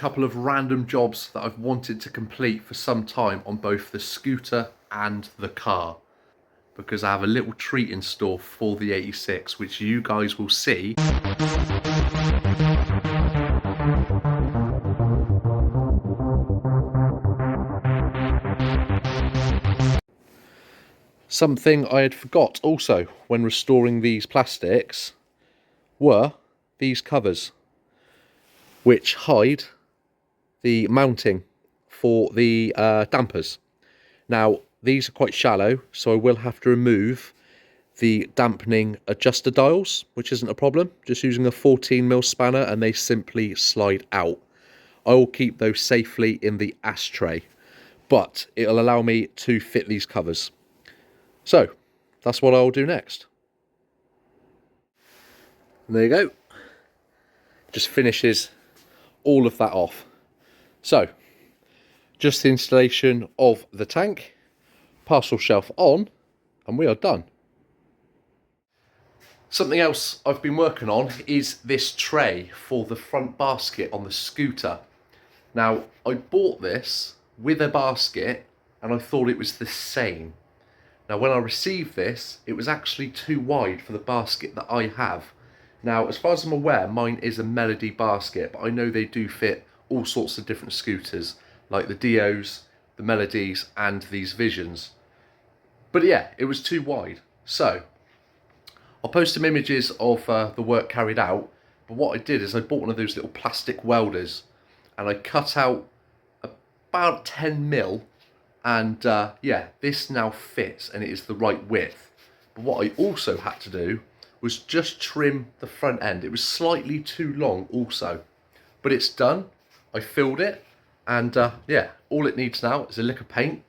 couple of random jobs that I've wanted to complete for some time on both the scooter and the car, because I have a little treat in store for the 86, which you guys will see. Something I had forgot also when restoring these plastics were these covers, which hide the mounting for the dampers. Now, these are quite shallow, so I will have to remove the dampening adjuster dials, which isn't a problem, just using a 14mm spanner, and they simply slide out. I will keep those safely in the ashtray, but it'll allow me to fit these covers. So, that's what I'll do next. And there you go. Just finishes all of that off. So, just the installation of the tank, parcel shelf on, and we are done. Something else I've been working on is this tray for the front basket on the scooter. Now, I bought this with a basket and I thought it was the same. Now, when I received this, it was actually too wide for the basket that I have. Now, as far as I'm aware, mine is a Melody basket, but I know they do fit all sorts of different scooters, like the Dios, the Melodies, and these Visions. But yeah, it was too wide. So, I'll post some images of the work carried out, but what I did is I bought one of those little plastic welders, and I cut out about 10mm, and yeah, this now fits and it is the right width. But what I also had to do was just trim the front end. It was slightly too long also, but it's done. I filled it, and yeah, all it needs now is a lick of paint,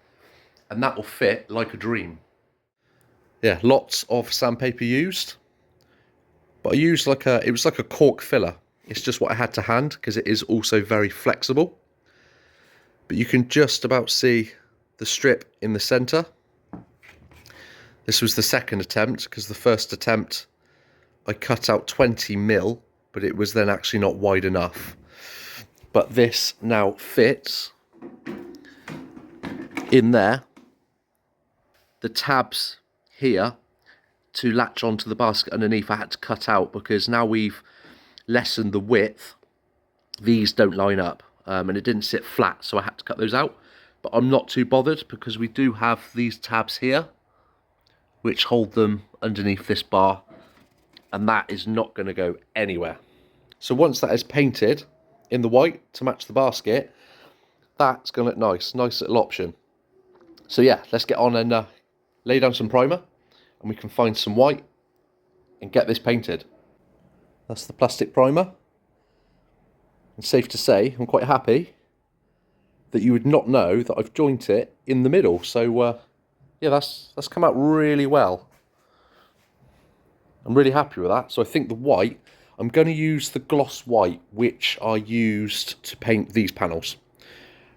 and that will fit like a dream. Yeah, lots of sandpaper used, but I used it was like a cork filler. It's just what I had to hand because it is also very flexible. But you can just about see the strip in the center. This was the second attempt, because the first attempt I cut out 20mm, but it was then actually not wide enough. But this now fits in there. The tabs here to latch onto the basket underneath I had to cut out, because now we've lessened the width, these don't line up, and it didn't sit flat, so I had to cut those out. But I'm not too bothered, because we do have these tabs here which hold them underneath this bar, and that is not going to go anywhere. So once that is painted in the white to match the basket, that's going to look nice. Nice little option. So yeah, let's get on and lay down some primer, and we can find some white and get this painted. That's the plastic primer. And safe to say, I'm quite happy that you would not know that I've joined it in the middle. So yeah, that's come out really well. I'm really happy with that. So I think the white, I'm going to use the gloss white, which I used to paint these panels,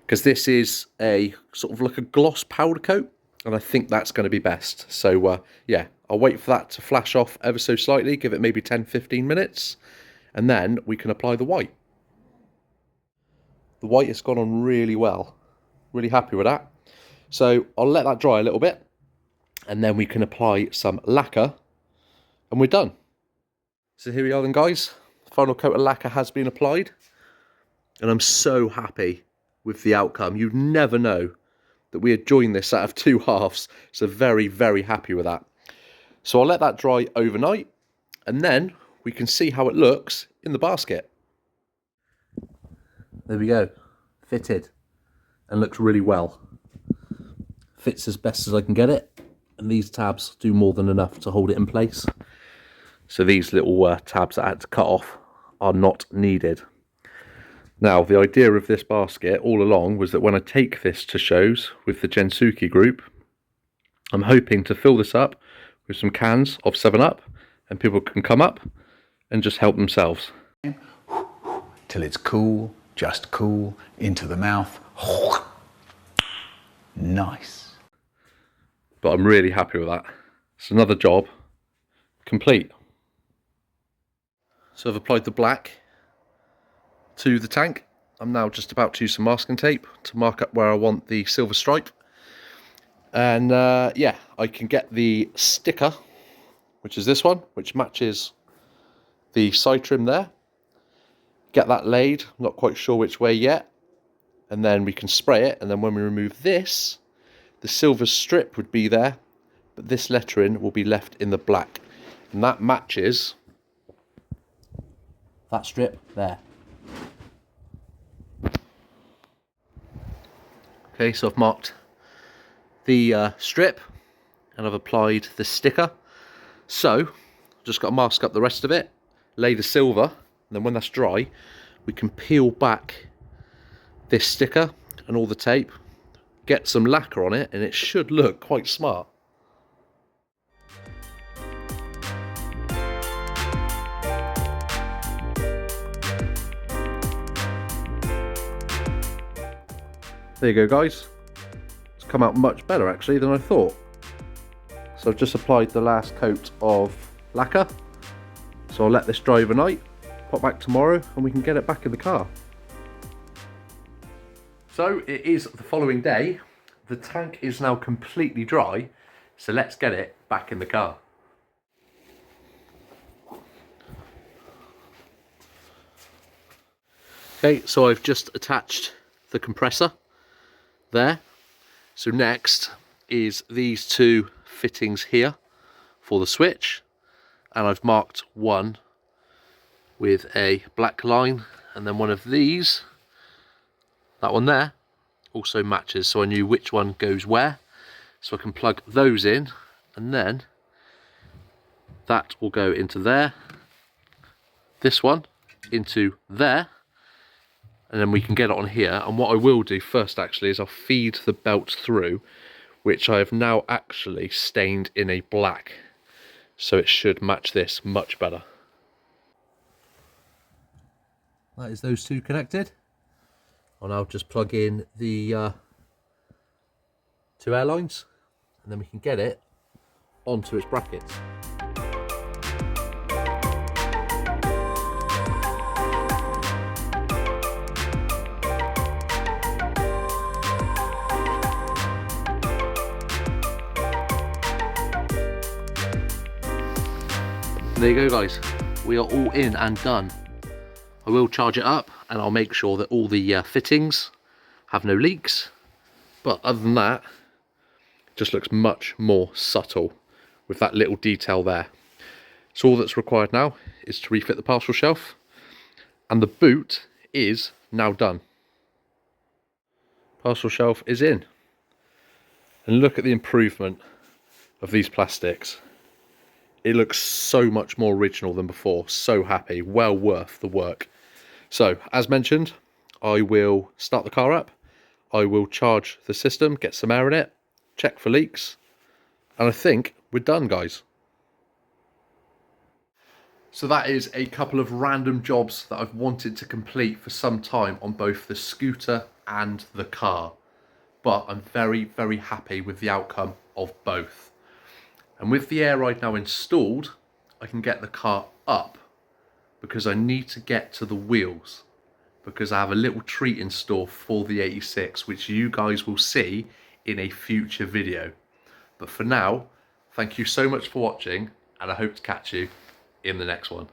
because this is a sort of like a gloss powder coat, and I think that's going to be best. So yeah, I'll wait for that to flash off ever so slightly, give it maybe 10-15 minutes, and then we can apply the white. The white has gone on really well. Really happy with that. So I'll let that dry a little bit, and then we can apply some lacquer, and we're done. So here we are then, guys. Final coat of lacquer has been applied, and I'm so happy with the outcome. You'd never know that we had joined this out of two halves, so very, very happy with that. So I'll let that dry overnight, and then we can see how it looks in the basket. There we go, fitted, and looks really well. Fits as best as I can get it, and these tabs do more than enough to hold it in place. So these little tabs that I had to cut off are not needed. Now, the idea of this basket all along was that when I take this to shows with the Gensuki group, I'm hoping to fill this up with some cans of 7-Up, and people can come up and just help themselves. Till it's cool, just cool, into the mouth. Nice. But I'm really happy with that. It's another job complete. So I've applied the black to the tank, I'm now just about to use some masking tape to mark up where I want the silver stripe. And yeah, I can get the sticker, which is this one, which matches the side trim there. Get that laid, I'm not quite sure which way yet. And then we can spray it, and then when we remove this, the silver strip would be there, but this lettering will be left in the black. And that matches that strip there. Okay, so I've marked the strip and I've applied the sticker. So, just got to mask up the rest of it, lay the silver, and then when that's dry, we can peel back this sticker and all the tape, get some lacquer on it, and it should look quite smart. There you go, guys. It's come out much better actually than I thought. So I've just applied the last coat of lacquer. So I'll let this dry overnight, pop back tomorrow, and we can get it back in the car. So it is the following day. The tank is now completely dry, so let's get it back in the car. Okay, so I've just attached the compressor there. So next is these two fittings here for the switch, and I've marked one with a black line, and then one of these, that one there, also matches, so I knew which one goes where, so I can plug those in, and then that will go into there, this one into there, and then we can get it on here. And what I will do first actually is I'll feed the belt through, which I have now actually stained in a black, so it should match this much better. That is those two connected. I'll now just plug in the two air lines, and then we can get it onto its brackets. There you go, guys, we are all in and done. I will charge it up and I'll make sure that all the fittings have no leaks, but other than that, it just looks much more subtle with that little detail there. So all that's required now is to refit the parcel shelf, and the boot is now done. Parcel shelf is in, and look at the improvement of these plastics. It looks so much more original than before. So happy, well worth the work. So, as mentioned, I will start the car up. I will charge the system, get some air in it, check for leaks, and I think we're done, guys. So that is a couple of random jobs that I've wanted to complete for some time on both the scooter and the car. But I'm very, very happy with the outcome of both. And with the air ride now installed, I can get the car up, because I need to get to the wheels, because I have a little treat in store for the 86, which you guys will see in a future video. But for now, thank you so much for watching, and I hope to catch you in the next one.